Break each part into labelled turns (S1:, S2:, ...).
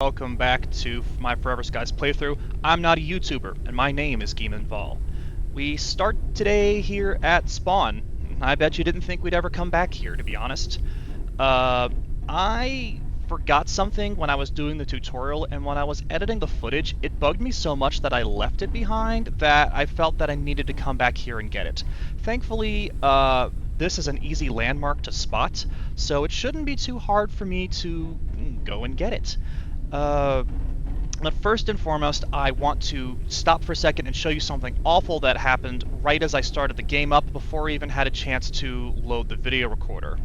S1: Welcome back to my Forever Skies playthrough. I'm not a YouTuber, and my name is Giman Val. We start today here at Spawn. I bet you didn't think we'd ever come back here, to be honest. I forgot something when I was doing the tutorial, and when I was editing the footage, it bugged me so much that I left it behind that I felt that I needed to come back here and get it. Thankfully, this is an easy landmark to spot, so it shouldn't be too hard for me to go and get it. But first and foremost, I want to stop for a second and show you something awful that happened right as I started the game up before I even had a chance to load the video recorder.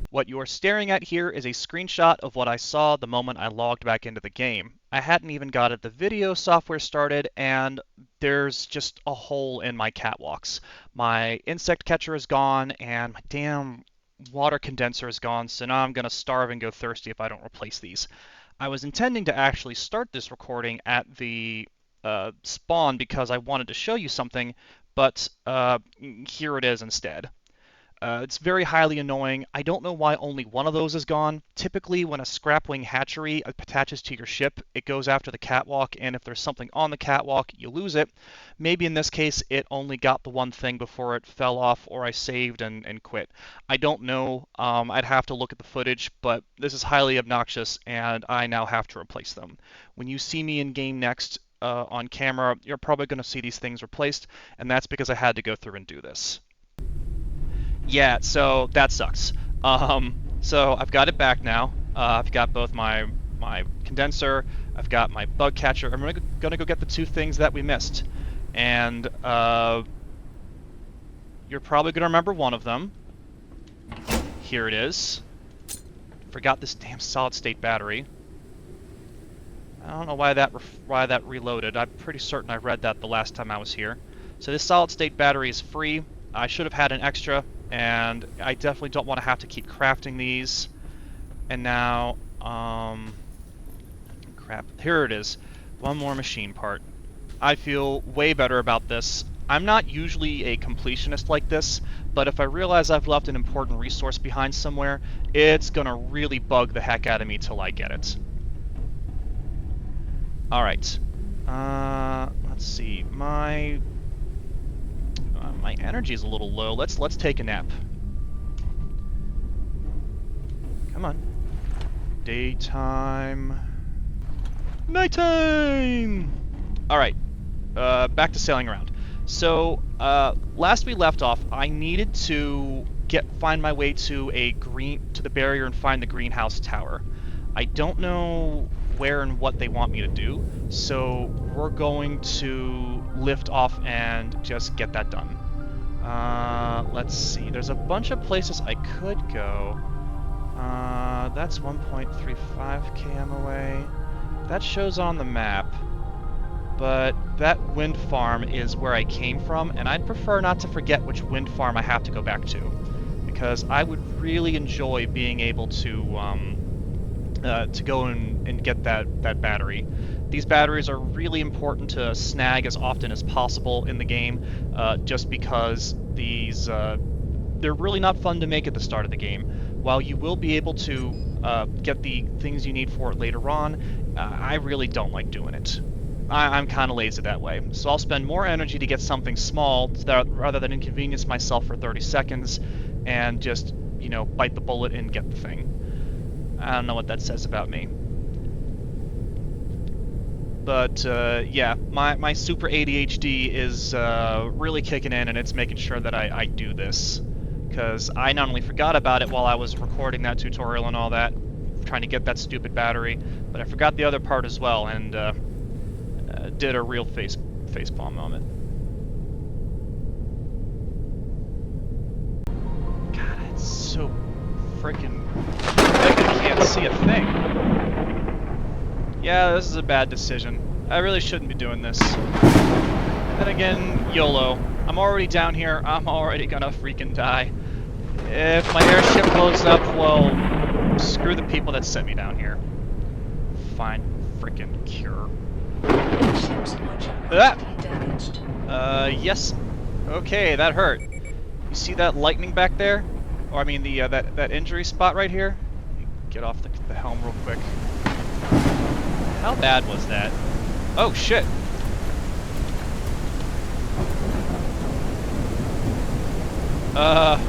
S1: What you are staring at here is a screenshot of what I saw the moment I logged back into the game. I hadn't even got the video software started, and there's just a hole in my catwalks. My insect catcher is gone, and my damn water condenser is gone, so now I'm gonna starve and go thirsty if I don't replace these. I was intending to actually start this recording at the spawn because I wanted to show you something, but here it is instead. It's very highly annoying. I don't know why only one of those is gone. Typically, when a scrapwing hatchery attaches to your ship, it goes after the catwalk, and if there's something on the catwalk, you lose it. Maybe in this case, it only got the one thing before it fell off, or I saved and quit. I don't know. I'd have to look at the footage, but this is highly obnoxious, and I now have to replace them. When you see me in game next on camera, you're probably going to see these things replaced, and that's because I had to go through and do this. Yeah, so that sucks. So I've got it back now. I've got both my condenser, I've got my bug catcher. I'm gonna go get the two things that we missed, and you're probably gonna remember one of them. Here it is. Forgot this damn solid-state battery. I don't know why that reloaded. I'm pretty certain I read that the last time I was here. So this solid-state battery is free. I should have had an extra, and I definitely don't want to have to keep crafting these. And now, crap, here it is. One more machine part. I feel way better about this. I'm not usually a completionist like this, but if I realize I've left an important resource behind somewhere, it's gonna really bug the heck out of me till I get it. Alright. Let's see. My energy is a little low. Let's take a nap. Come on. Daytime. Nighttime! Alright. Back to sailing around. So, last we left off, I needed to find my way to the barrier and find the greenhouse tower. I don't know where and what they want me to do, so we're going to lift off and just get that done. Let's see. There's a bunch of places I could go. That's 1.35 km away. That shows on the map. But that wind farm is where I came from, and I'd prefer not to forget which wind farm I have to go back to, because I would really enjoy being able to go and get that battery. These batteries are really important to snag as often as possible in the game, just because they're really not fun to make at the start of the game. While you will be able to get the things you need for it later on, I really don't like doing it. I'm kind of lazy that way, so I'll spend more energy to get something small rather than inconvenience myself for 30 seconds and just, you know, bite the bullet and get the thing. I don't know what that says about me. But, yeah, my super ADHD is really kicking in, and it's making sure that I do this. Because I not only forgot about it while I was recording that tutorial and all that, trying to get that stupid battery, but I forgot the other part as well, and did a real facepalm moment. God, it's so freaking big I can't see a thing. Yeah, this is a bad decision. I really shouldn't be doing this. Then again, YOLO. I'm already down here, I'm already gonna freaking die. If my airship blows up, well, screw the people that sent me down here. Fine freaking cure. Yes. Okay, that hurt. You see that lightning back there? Or I mean that injury spot right here? Get off the helm real quick. How bad was that? Oh, shit!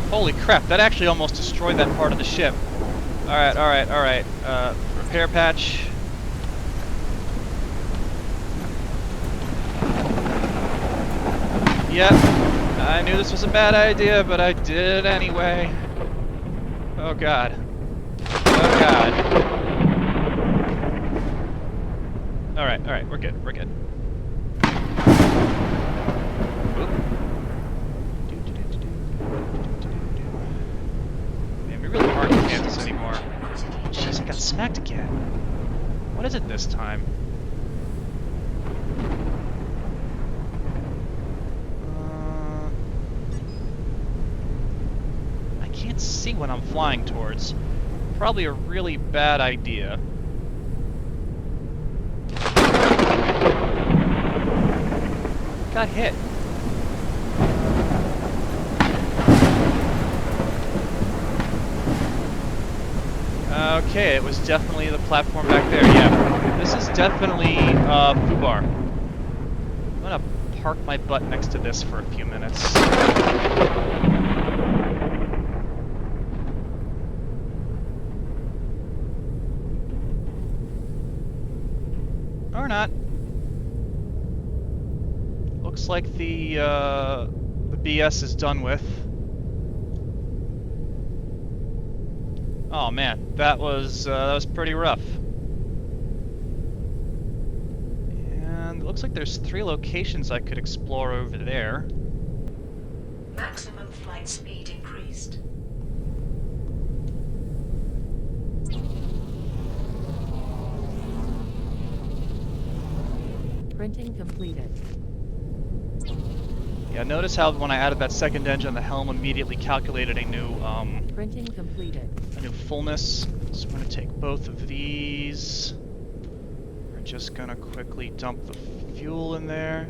S1: Holy crap, that actually almost destroyed that part of the ship. Alright, alright, alright. Repair patch. Yep, I knew this was a bad idea, but I did it anyway. Oh god. Oh god. Alright, alright, we're good, we're good. Oop. Man, we really aren't in Kansas anymore. Jeez, I got smacked again. What is it this time? I can't see what I'm flying towards. Probably a really bad idea. Got hit. Okay, it was definitely the platform back there, yeah. This is definitely, Fubar. I'm gonna park my butt next to this for a few minutes. Or not. Looks like the BS is done with. Oh man, that was pretty rough. And it looks like there's 3 locations I could explore over there.
S2: Maximum flight speed increased.
S3: Printing completed.
S1: Yeah, notice how when I added that second engine, the helm immediately calculated a new
S3: Printing completed.
S1: a new fullness. So I'm gonna take both of these. We're just gonna quickly dump the fuel in there.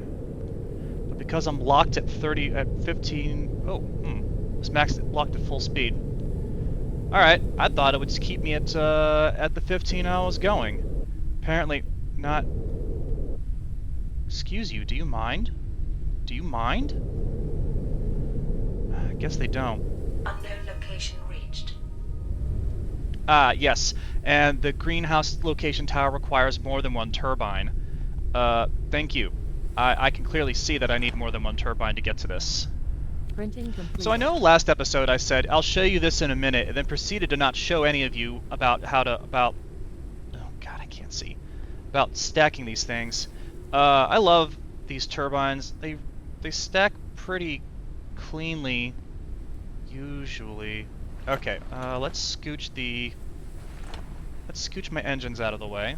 S1: But because I'm locked at 15, this max locked at full speed. All right, I thought it would just keep me at the 15 I was going. Apparently not. Excuse you, do you mind? Do you mind? I guess they don't.
S2: Unknown location reached.
S1: Ah, yes. And the greenhouse location tower requires more than 1 turbine. Thank you. I can clearly see that I need more than 1 turbine to get to this.
S3: Printing complete.
S1: So I know last episode I said, I'll show you this in a minute, and then proceeded to not show any of you about oh god, I can't see. About stacking these things. I love these turbines. They stack pretty cleanly, usually. Okay, let's scooch my engines out of the way.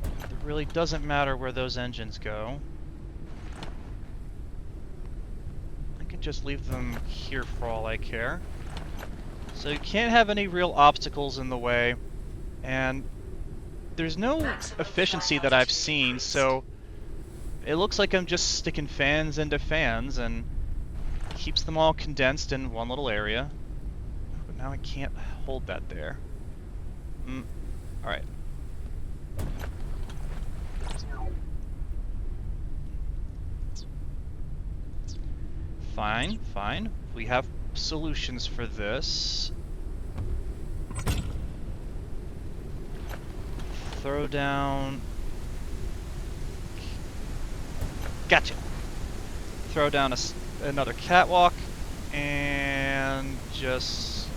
S1: It really doesn't matter where those engines go. I can just leave them here for all I care. So you can't have any real obstacles in the way, and there's no efficiency that I've seen, so it looks like I'm just sticking fans into fans and keeps them all condensed in one little area. But now I can't hold that there. Alright. Fine, fine. We have solutions for this. Throw down... Gotcha! Throw down another catwalk, and just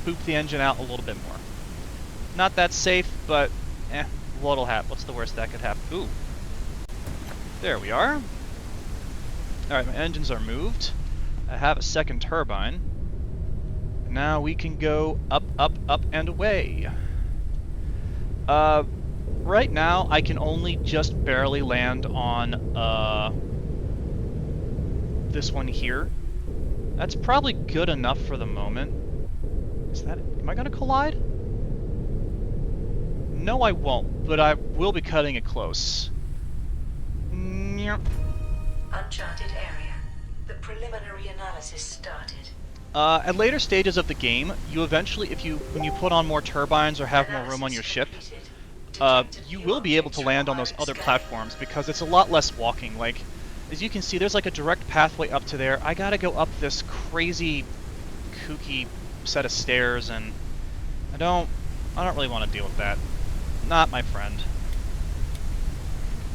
S1: boop the engine out a little bit more. Not that safe, but what'll happen? What's the worst that could happen? Ooh. There we are. Alright, my engines are moved. I have a second turbine. Now we can go up, up, up, and away. Right now, I can only just barely land on, this one here. That's probably good enough for the moment. Am I gonna collide? No, I won't, but I will be cutting it close.
S2: Uncharted area. The preliminary analysis started.
S1: At later stages of the game, you eventually, when you put on more turbines or have more room on your ship, you will be able to land on those other platforms because it's a lot less walking. Like, as you can see, there's like a direct pathway up to there. I gotta go up this crazy, kooky set of stairs, and I don't really want to deal with that. Not my friend.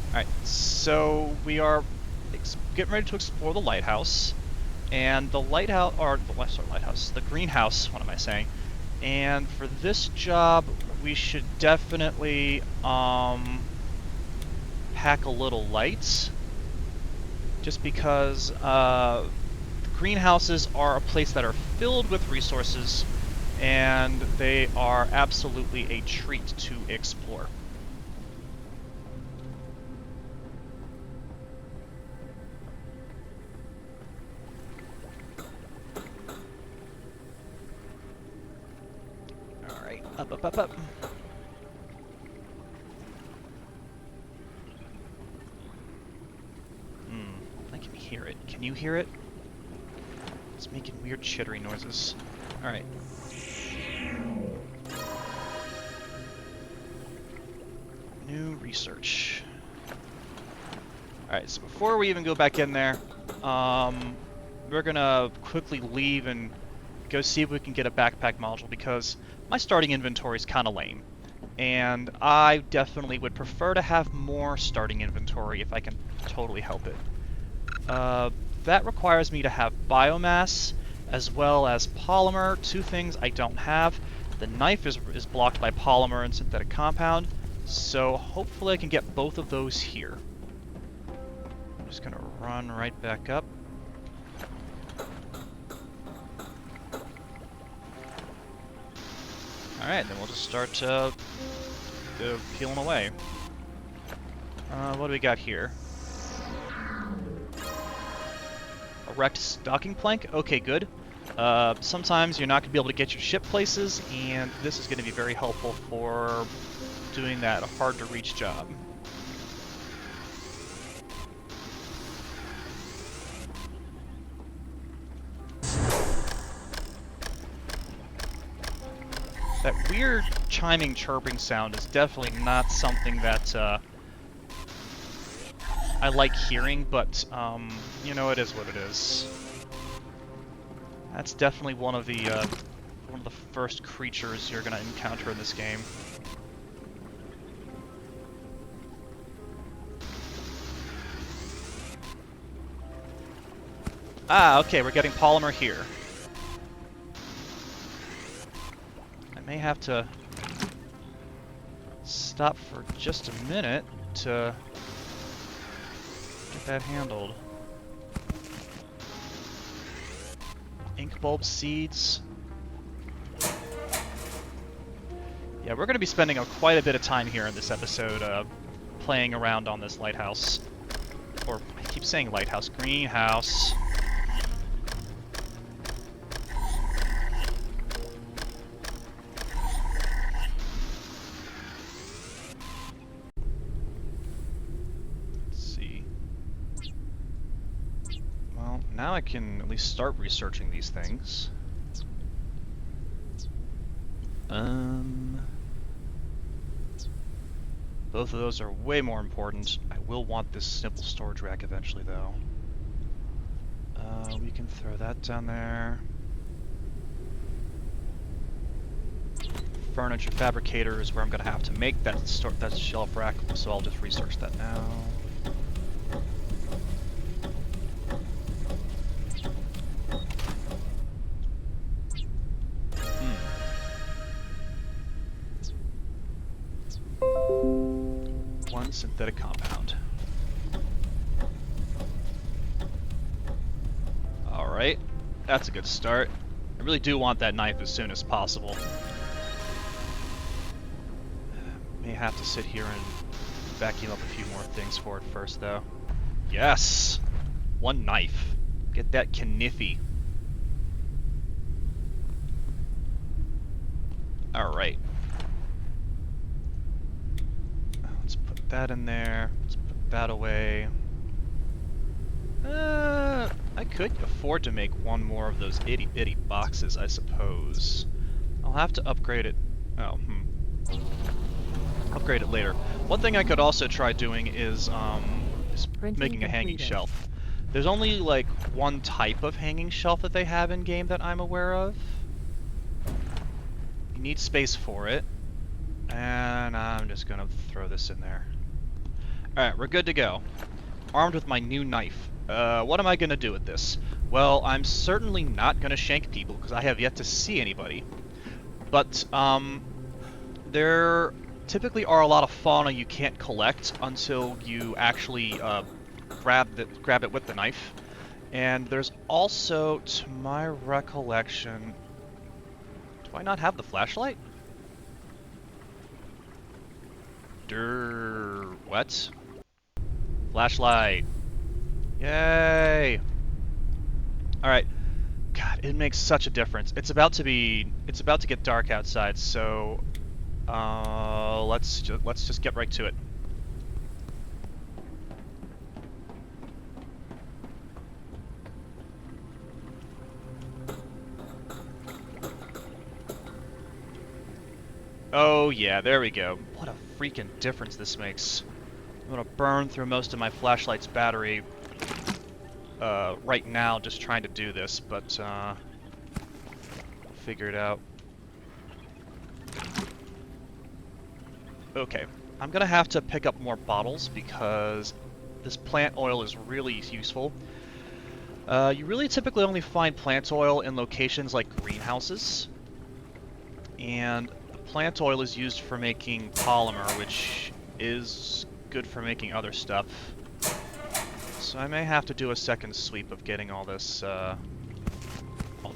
S1: Alright, so we are getting ready to explore the lighthouse. And the lighthouse, or the greenhouse, what am I saying? And for this job, we should definitely pack a little light. Just because greenhouses are a place that are filled with resources, and they are absolutely a treat to explore. Alright, up. I can hear it. Can you hear it? It's making weird chittering noises. Alright. New research. Alright, so before we even go back in there, we're gonna quickly leave and go see if we can get a backpack module, because my starting inventory is kind of lame. And I definitely would prefer to have more starting inventory if I can totally help it. That requires me to have biomass as well as polymer, two things I don't have. The knife is blocked by polymer and synthetic compound, so hopefully I can get both of those here. I'm just gonna run right back up. Alright, then we'll just start peeling away. What do we got here? A wrecked docking plank? Okay, good. Sometimes you're not going to be able to get your ship places, and this is going to be very helpful for doing that hard-to-reach job. That weird chiming, chirping sound is definitely not something that I like hearing, but you know, it is what it is. That's definitely one of the first creatures you're gonna encounter in this game. Ah, okay, we're getting polymer here. I may have to stop for just a minute to get that handled. Ink bulb seeds. Yeah, we're going to be spending quite a bit of time here in this episode playing around on this lighthouse. Or, I keep saying lighthouse, greenhouse. Now I can at least start researching these things. Both of those are way more important. I will want this simple storage rack eventually, though. We can throw that down there. Furniture fabricator is where I'm going to have to make that shelf rack, so I'll just research that now. One synthetic compound. Alright, that's a good start. I really do want that knife as soon as possible. May have to sit here and vacuum up a few more things for it first, though. Yes! One knife. Get that kniffy. Alright. Let's put that in there. Let's put that away. I could afford to make one more of those itty-bitty boxes, I suppose. I'll have to upgrade it. Oh, upgrade it later. One thing I could also try doing is
S3: Printing
S1: making a hanging
S3: completed.
S1: shelf. There's only like one type of hanging shelf that they have in game that I'm aware of. You need space for it, and I'm just gonna throw this in there. Alright, we're good to go. Armed with my new knife. What am I gonna do with this? Well, I'm certainly not gonna shank people, because I have yet to see anybody. But, there typically are a lot of fauna you can't collect until you actually, grab it with the knife. And there's also, to my recollection... Do I not have the flashlight? What? Flashlight. Yay! Alright. God, it makes such a difference. It's about to get dark outside, so let's just get right to it. Oh yeah, there we go. What a freaking difference this makes. I'm gonna burn through most of my flashlight's battery right now just trying to do this, but I'll figure it out. Okay, I'm gonna have to pick up more bottles because this plant oil is really useful. You really typically only find plant oil in locations like greenhouses, and the plant oil is used for making polymer, which is good for making other stuff. So I may have to do a second sweep of getting all this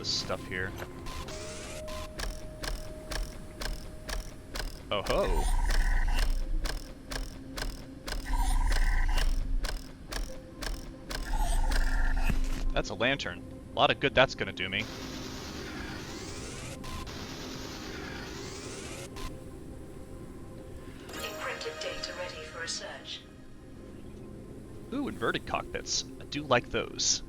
S1: stuff here. Oh ho! That's a lantern. A lot of good that's gonna do me.
S2: Encrypted data ready for research.
S1: Ooh, inverted cockpits. I do like those.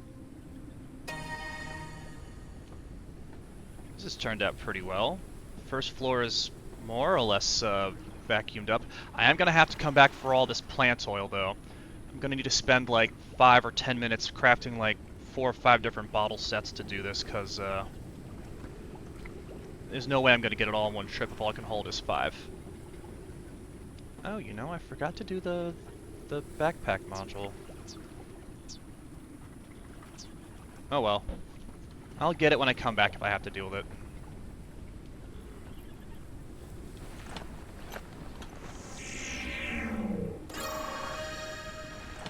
S1: This has turned out pretty well. First floor is more or less vacuumed up. I am gonna have to come back for all this plant oil though. I'm gonna need to spend like 5 or 10 minutes crafting like 4 or 5 different bottle sets to do this, because there's no way I'm gonna get it all in one trip if all I can hold is 5. Oh, you know, I forgot to do the backpack module. Oh well. I'll get it when I come back if I have to deal with it.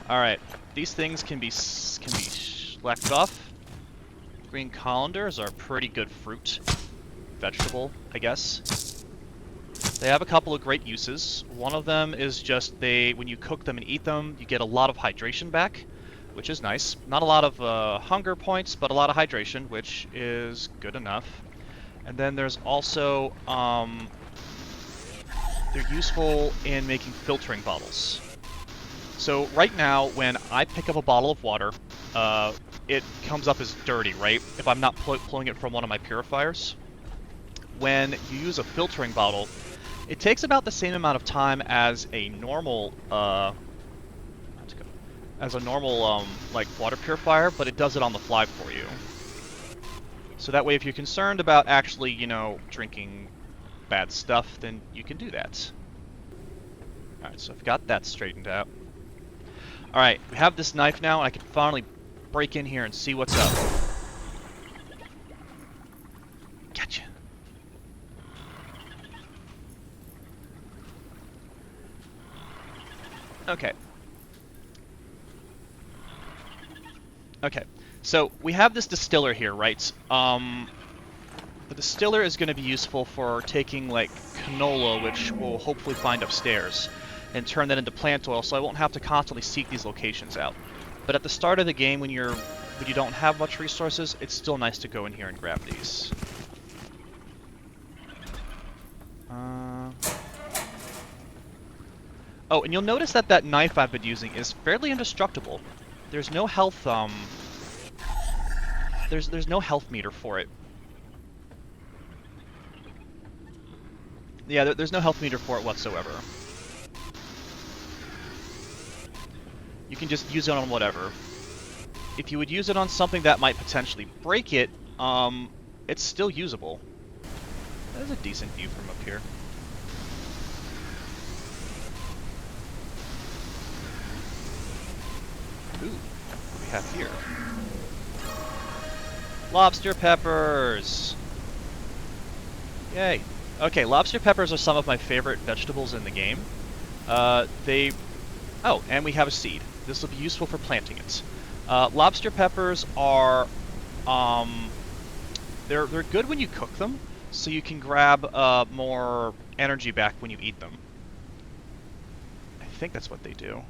S1: Alright, these things can be left off. Green colanders are pretty good fruit. Vegetable, I guess. They have a couple of great uses. One of them is just when you cook them and eat them, you get a lot of hydration back, which is nice. Not a lot of hunger points, but a lot of hydration, which is good enough. And then there's also, they're useful in making filtering bottles. So right now, when I pick up a bottle of water, it comes up as dirty, right? If I'm not pulling it from one of my purifiers. When you use a filtering bottle, it takes about the same amount of time as a normal, like water purifier, but it does it on the fly for you. So that way, if you're concerned about actually, you know, drinking bad stuff, then you can do that. Alright, so I've got that straightened out. Alright, we have this knife now, I can finally break in here and see what's up. Gotcha. Okay. Okay, so we have this distiller here, right? The distiller is going to be useful for taking, like, canola, which we'll hopefully find upstairs, and turn that into plant oil, so I won't have to constantly seek these locations out. But at the start of the game, when you don't have much resources, it's still nice to go in here and grab these. Oh, and you'll notice that that knife I've been using is fairly indestructible. There's no health, there's no health meter for it. Yeah, there's no health meter for it whatsoever. You can just use it on whatever. If you would use it on something that might potentially break it, it's still usable. That is a decent view from up here. Ooh, what do we have here? Lobster peppers! Yay. Okay, lobster peppers are some of my favorite vegetables in the game. Oh, and we have a seed. This will be useful for planting it. Lobster peppers are, they're good when you cook them, so you can grab more energy back when you eat them. I think that's what they do.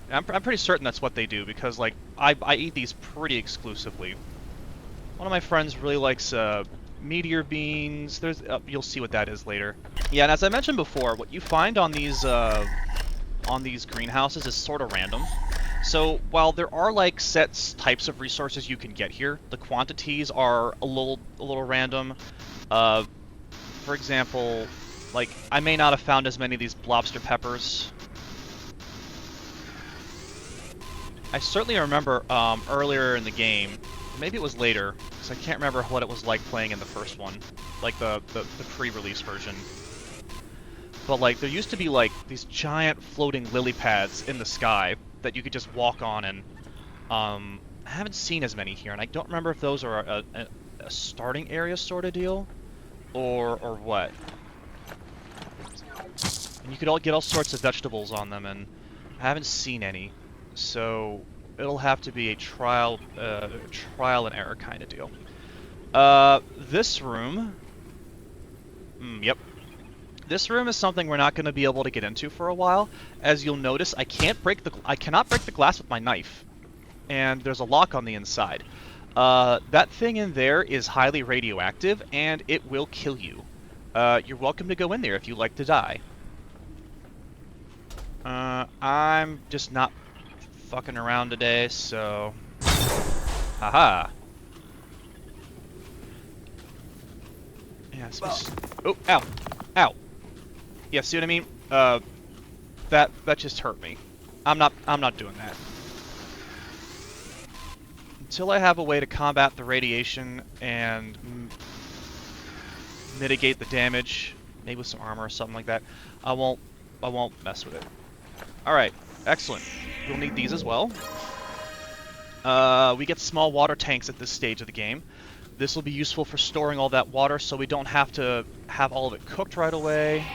S1: I'm pretty certain that's what they do, because like I eat these pretty exclusively. One of my friends really likes meteor beans. There's you'll see what that is later. Yeah, and as I mentioned before, what you find on these greenhouses is sort of random. So while there are like set types of resources you can get here, the quantities are a little random. For example, like I may not have found as many of these lobster peppers. I certainly remember earlier in the game, maybe it was later, because I can't remember what it was like playing in the first one, like the pre-release version. But like there used to be like these giant floating lily pads in the sky that you could just walk on, and I haven't seen as many here, and I don't remember if those are a starting area sort of deal, or what. And you could all get all sorts of vegetables on them, and I haven't seen any. So it'll have to be a trial and error kind of deal. This room, yep. This room is something we're not going to be able to get into for a while. As you'll notice, I cannot break the glass with my knife, and there's a lock on the inside. That thing in there is highly radioactive, and it will kill you. You're welcome to go in there if you like to die. I'm just not fucking around today, so... Haha. Yeah, oh, ow. Ow. Yeah, see what I mean? That just hurt me. I'm not doing that. Until I have a way to combat the radiation and mitigate the damage, maybe with some armor or something like that, I won't mess with it. Alright, excellent. We'll need these as well. We get small water tanks at this stage of the game. This will be useful for storing all that water so we don't have to have all of it cooked right away.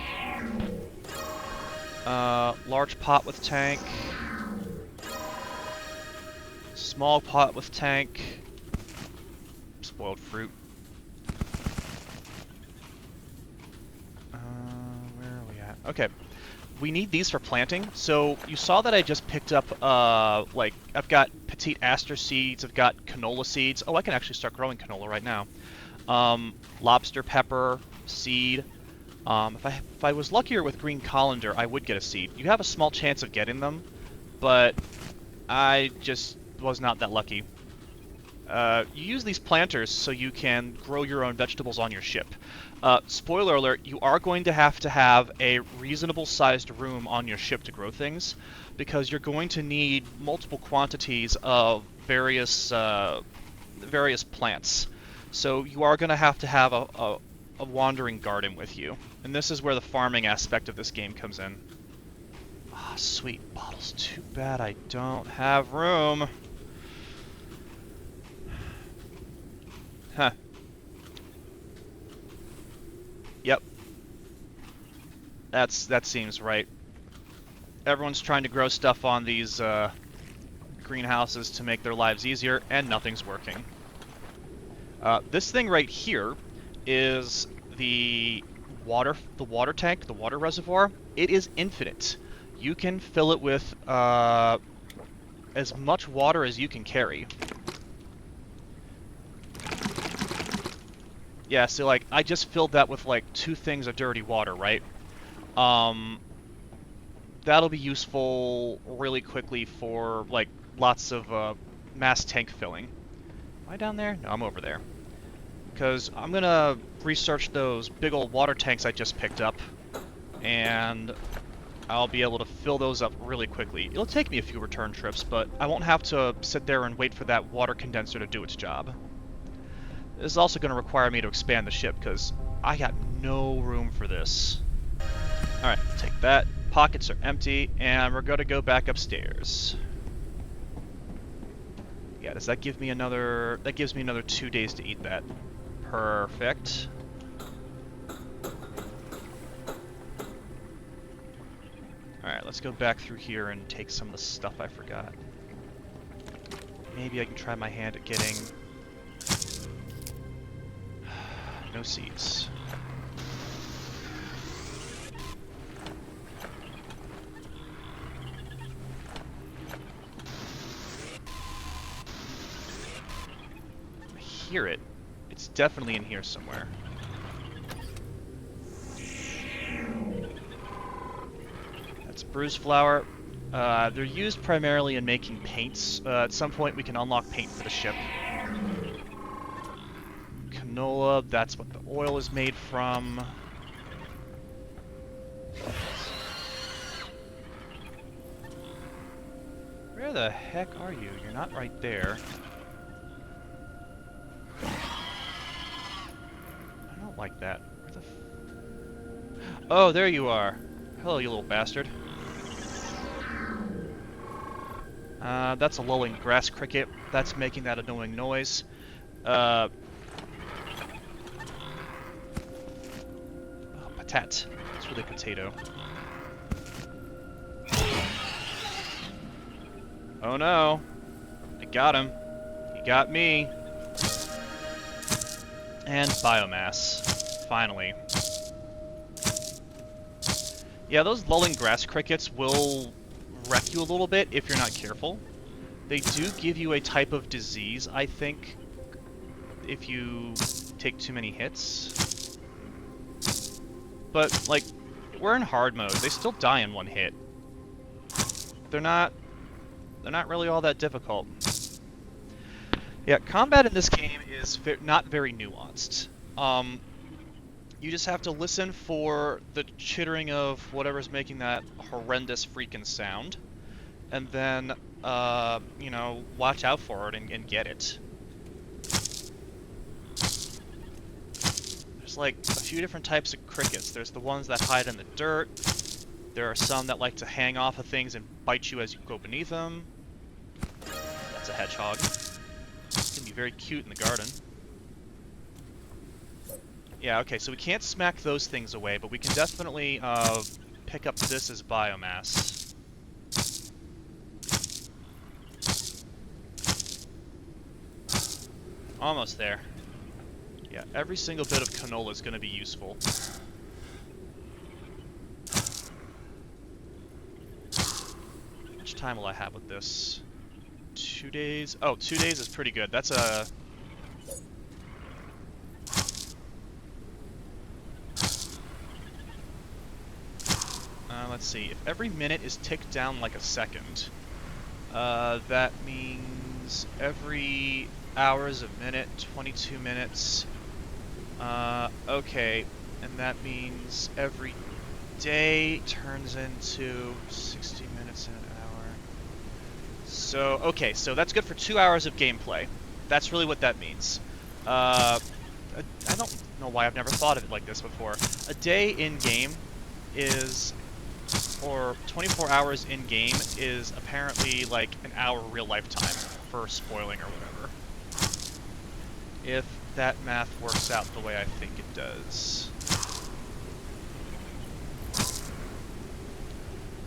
S1: Large pot with tank. Small pot with tank. Spoiled fruit. Where are we at? Okay. We need these for planting. So you saw that I just picked up, like, I've got petite aster seeds, I've got canola seeds. Oh, I can actually start growing canola right now. Lobster pepper seed. If I was luckier with green colander, I would get a seed. You have a small chance of getting them, but I just was not that lucky. You use these planters so you can grow your own vegetables on your ship. Spoiler alert, you are going to have a reasonable sized room on your ship to grow things, because you're going to need multiple quantities of various plants. So you are going to have a wandering garden with you. And this is where the farming aspect of this game comes in. Ah, sweet bottles. Too bad I don't have room. Huh. Yep. That seems right. Everyone's trying to grow stuff on these greenhouses to make their lives easier, and nothing's working. This thing right here is the water tank, the water reservoir. It is infinite. You can fill it with as much water as you can carry. Yeah, so like I just filled that with like 2 things of dirty water, right? That'll be useful really quickly for like lots of mass tank filling. Am I down there? No, I'm over there. Because I'm gonna research those big old water tanks I just picked up, and I'll be able to fill those up really quickly. It'll take me a few return trips, but I won't have to sit there and wait for that water condenser to do its job. This is also going to require me to expand the ship, because I got no room for this. Alright, take that. Pockets are empty, and we're going to go back upstairs. Yeah, does that give me another... That gives me another 2 days to eat that. Perfect. Alright, let's go back through here and take some of the stuff I forgot. Maybe I can try my hand at getting... No seeds. I hear it. It's definitely in here somewhere. That's bruised flour. They're used primarily in making paints. At some point we can unlock paint for the ship. Canola, that's what the oil is made from. Where the heck are you? You're not right there. I don't like that. Where the Oh, there you are. Hello, you little bastard. That's a lulling grass cricket. That's making that annoying noise. Oh, patat. It's really potato. Oh no. I got him. He got me. And biomass. Finally. Yeah, those lulling grass crickets will wreck you a little bit if you're not careful. They do give you a type of disease, I think, if you take too many hits. But, like, we're in hard mode. They still die in one hit. They're not really all that difficult. Yeah, combat in this game is not very nuanced. You just have to listen for the chittering of whatever's making that horrendous freaking sound, and then, you know, watch out for it and get it. There's like a few different types of crickets. There's the ones that hide in the dirt. There are some that like to hang off of things and bite you as you go beneath them. That's a hedgehog. It's gonna be very cute in the garden. Yeah, okay, so we can't smack those things away, but we can definitely pick up this as biomass. Almost there. Yeah, every single bit of canola is going to be useful. How much time will I have with this? 2 days? Oh, 2 days is pretty good. That's a... let's see. If every minute is ticked down like a second, that means every hour is a minute, 22 minutes. Okay, and that means every day turns into 60 minutes in an hour. So, okay, so that's good for 2 hours of gameplay. That's really what that means. I don't know why I've never thought of it like this before. A day in-game is... or 24 hours in-game is apparently like an hour real lifetime for spoiling or whatever. If that math works out the way I think it does.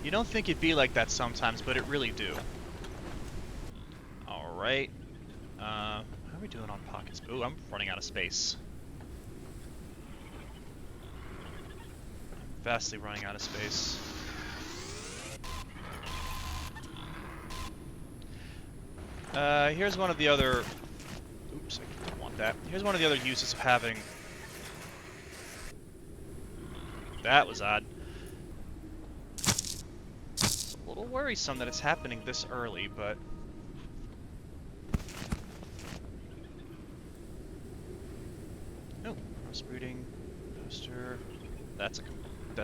S1: You don't think it'd be like that sometimes, but it really do. Alright. How are we doing on pockets? Ooh, I'm running out of space. I'm vastly running out of space. Here's one of the other... Oops, I didn't want that. Here's one of the other uses of having... That was odd. It's a little worrisome that it's happening this early, but... Oh, crossbreeding, poster... That's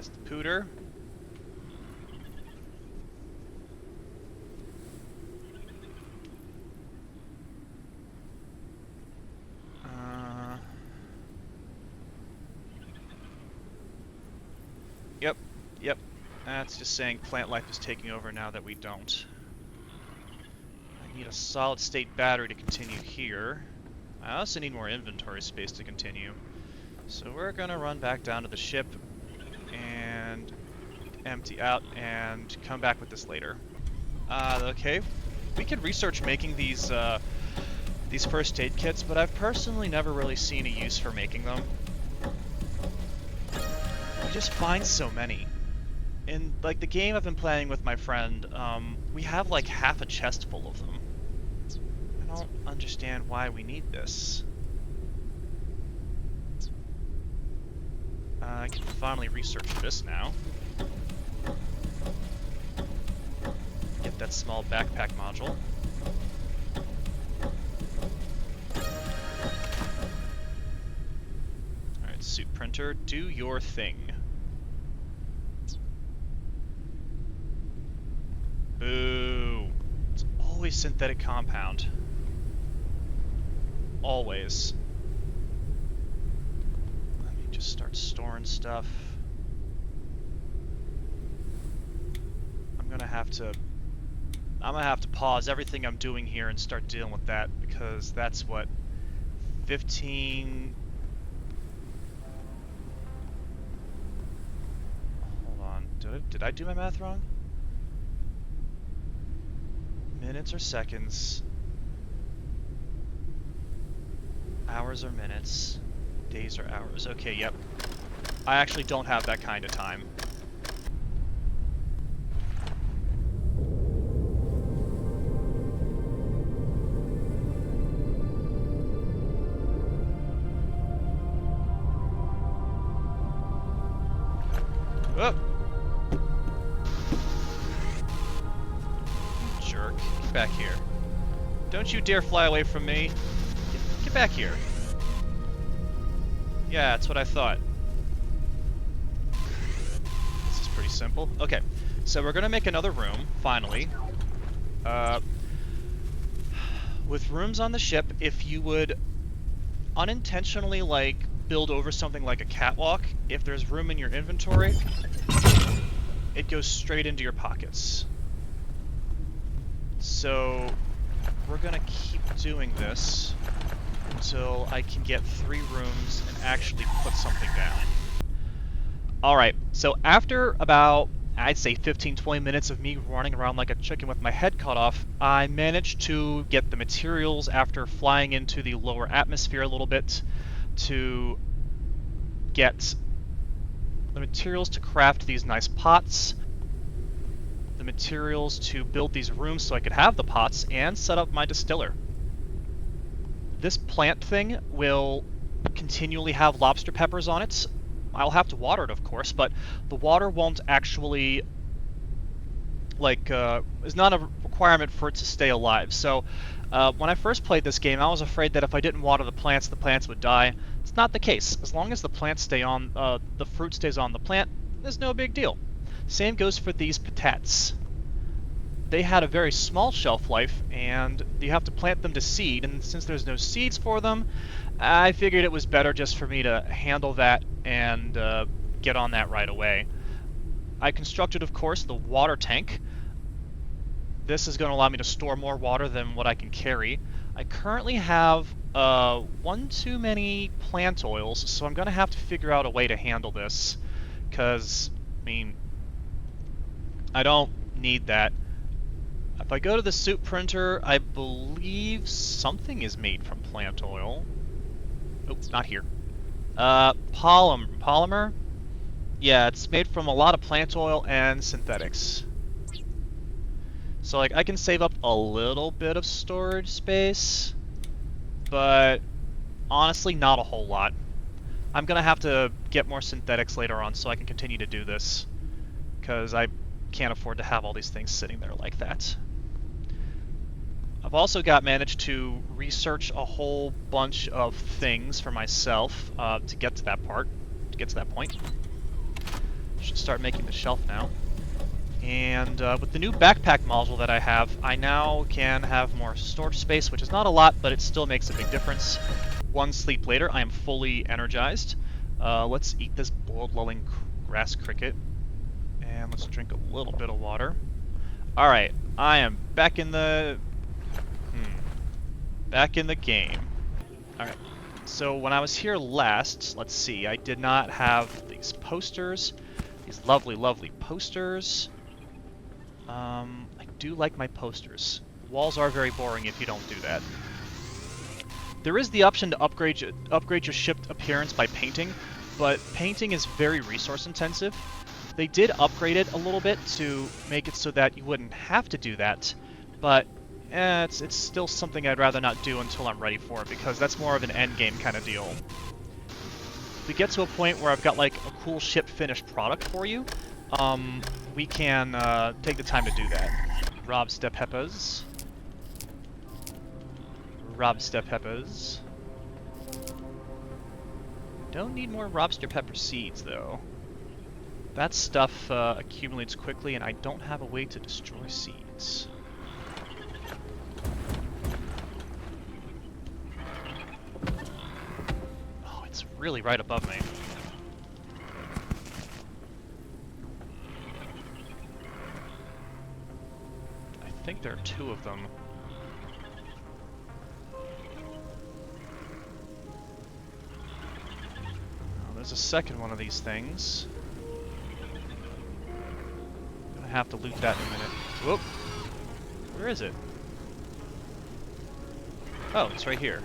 S1: the pooter. Yep, that's just saying plant life is taking over now that we don't. I need a solid state battery to continue here. I also need more inventory space to continue. So we're gonna run back down to the ship and empty out and come back with this later. Okay, we could research making these first aid kits, but I've personally never really seen a use for making them. You just find so many. In like the game I've been playing with my friend, we have like half a chest full of them. I don't understand why we need this. I can finally research this now. Get that small backpack module. Alright, suit printer, do your thing. Boo! It's always synthetic compound. Always. Let me just start storing stuff. I'm gonna have to pause everything I'm doing here and start dealing with that, because that's what 15. Hold on. Did I do my math wrong? Minutes or seconds. Hours or minutes. Days or hours. Okay, yep. I actually don't have that kind of time. Oh! You jerk. Get back here. Don't you dare fly away from me. Get back here. Yeah, that's what I thought. This is pretty simple. Okay, so we're gonna make another room, finally. With rooms on the ship, if you would unintentionally, like, build over something like a catwalk, if there's room in your inventory, it goes straight into your pockets. So we're gonna keep doing this until I can get 3 rooms and actually put something down. Alright, so after about, I'd say 15-20 minutes of me running around like a chicken with my head cut off, I managed to get the materials after flying into the lower atmosphere a little bit to get the materials to craft these nice pots, the materials to build these rooms so I could have the pots, and set up my distiller. This plant thing will continually have lobster peppers on it. I'll have to water it, of course, but the water won't actually, like, is not a requirement for it to stay alive. So when I first played this game, I was afraid that if I didn't water the plants would die. It's not the case. As long as the plants stay on, the fruit stays on the plant, there's no big deal. Same goes for these patates. They had a very small shelf life, and you have to plant them to seed, and since there's no seeds for them, I figured it was better just for me to handle that and get on that right away. I constructed, of course, the water tank. This is going to allow me to store more water than what I can carry. I currently have one too many plant oils, so I'm going to have to figure out a way to handle this, because, I mean, I don't need that. If I go to the suit printer, I believe something is made from plant oil. Oh, it's not here. Polymer? Yeah, it's made from a lot of plant oil and synthetics. So, like, I can save up a little bit of storage space, but honestly, not a whole lot. I'm gonna have to get more synthetics later on so I can continue to do this, because I can't afford to have all these things sitting there like that. I've also managed to research a whole bunch of things for myself to get to that point. Should start making the shelf now. And with the new backpack module that I have, I now can have more storage space, which is not a lot, but it still makes a big difference. One sleep later, I am fully energized. Let's eat this blood-lulling grass cricket. And let's drink a little bit of water. Alright, I am back in the... back in the game. Alright, so when I was here last, let's see, I did not have these posters. These lovely, lovely posters. I do like my posters. Walls are very boring if you don't do that. There is the option to upgrade your ship appearance by painting, but painting is very resource intensive. They did upgrade it a little bit to make it so that you wouldn't have to do that, but it's still something I'd rather not do until I'm ready for it, because that's more of an endgame kind of deal. If we get to a point where I've got like a cool ship finished product for you, we can take the time to do that. Robster peppers. Robster peppers. Don't need more Robster pepper seeds, though. That stuff accumulates quickly, and I don't have a way to destroy seeds. Oh, it's really right above me. I think there are two of them. There's a second one of these things. Gonna have to loot that in a minute. Whoop! Where is it? Oh, it's right here.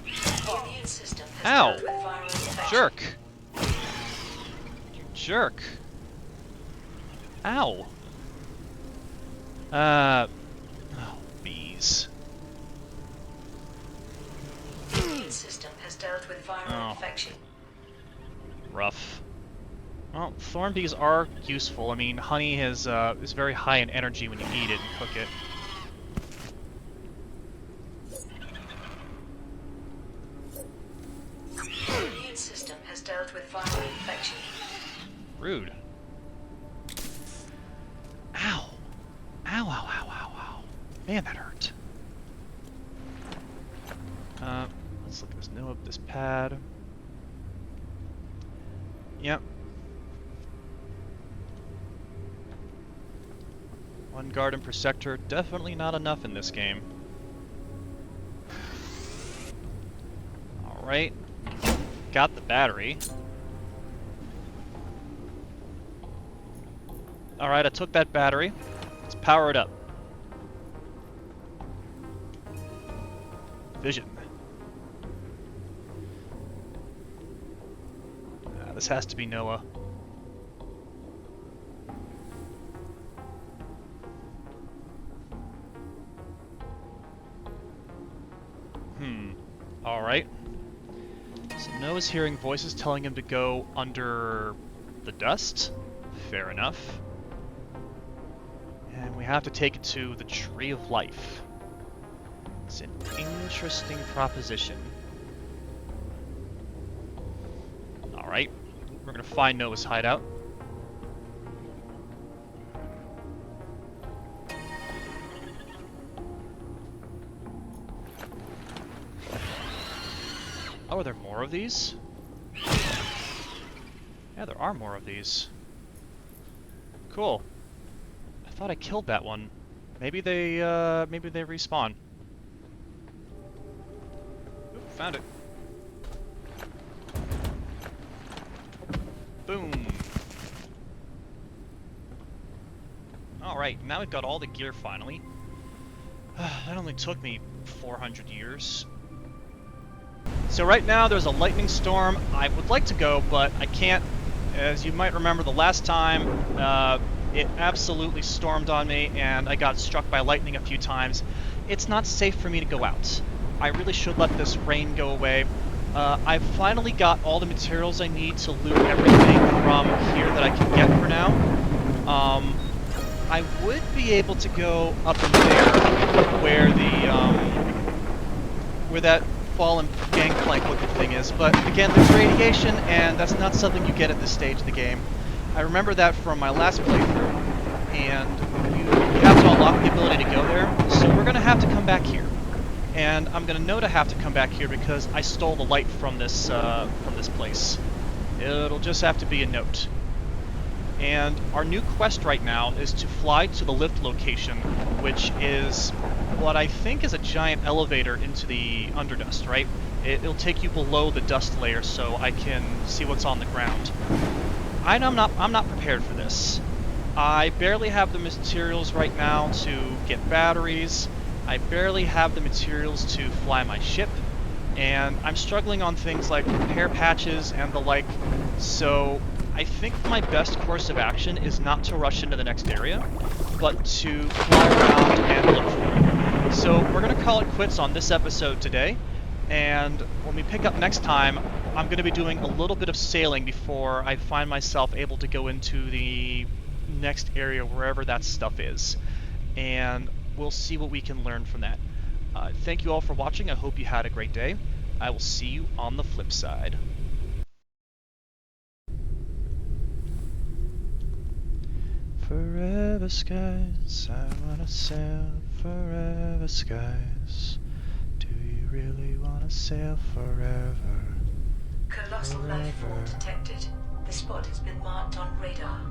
S2: The immune system has
S1: Ow!
S2: dealt with viral infection.
S1: Jerk! You jerk! Ow! Oh, bees.
S2: The immune system has dealt with viral infection.
S1: Rough. Well, thorn bees are useful. I mean, honey is very high in energy when you eat it and cook it.
S2: The immune system has dealt with viral infection.
S1: Rude. Ow! Ow, ow, ow, ow, ow. Man, that hurt. Let's look at this this pad. Yep. One garden per sector, definitely not enough in this game. Alright. Got the battery. Alright, I took that battery. Let's power it up. Vision. This has to be Noah. Alright. So Noah's hearing voices telling him to go under the dust. Fair enough. And we have to take it to the Tree of Life. It's an interesting proposition. Alright. We're gonna find Noah's hideout. Oh, are there more of these? Yeah, there are more of these. Cool. I thought I killed that one. Maybe they respawn. Oop, found it. Boom. Alright, now we've got all the gear finally. That only took me 400 years. So right now there's a lightning storm. I would like to go, but I can't. As you might remember the last time, it absolutely stormed on me and I got struck by lightning a few times. It's not safe for me to go out. I really should let this rain go away. I've finally got all the materials I need to loot everything from here that I can get for now. I would be able to go up in there where where that fallen gangplank looking thing is, but again, there's radiation, and that's not something you get at this stage of the game. I remember that from my last playthrough, and you have to unlock the ability to go there, so we're going to have to come back here. And I'm going to know to have to come back here because I stole the light from this place. It'll just have to be a note. And our new quest right now is to fly to the lift location, which is what I think is a giant elevator into the underdust, right? It'll take you below the dust layer so I can see what's on the ground. I'm not prepared for this. I barely have the materials right now to get batteries. I barely have the materials to fly my ship, and I'm struggling on things like repair patches and the like, so I think my best course of action is not to rush into the next area, but to fly around and look for it. So we're going to call it quits on this episode today, and when we pick up next time, I'm going to be doing a little bit of sailing before I find myself able to go into the next area, wherever that stuff is. And we'll see what we can learn from that. Thank you all for watching. I hope you had a great day. I will see you on the flip side. Forever skies, I wanna sail forever skies. Do you really wanna sail forever?
S2: Colossal life form detected. The spot has been marked on radar.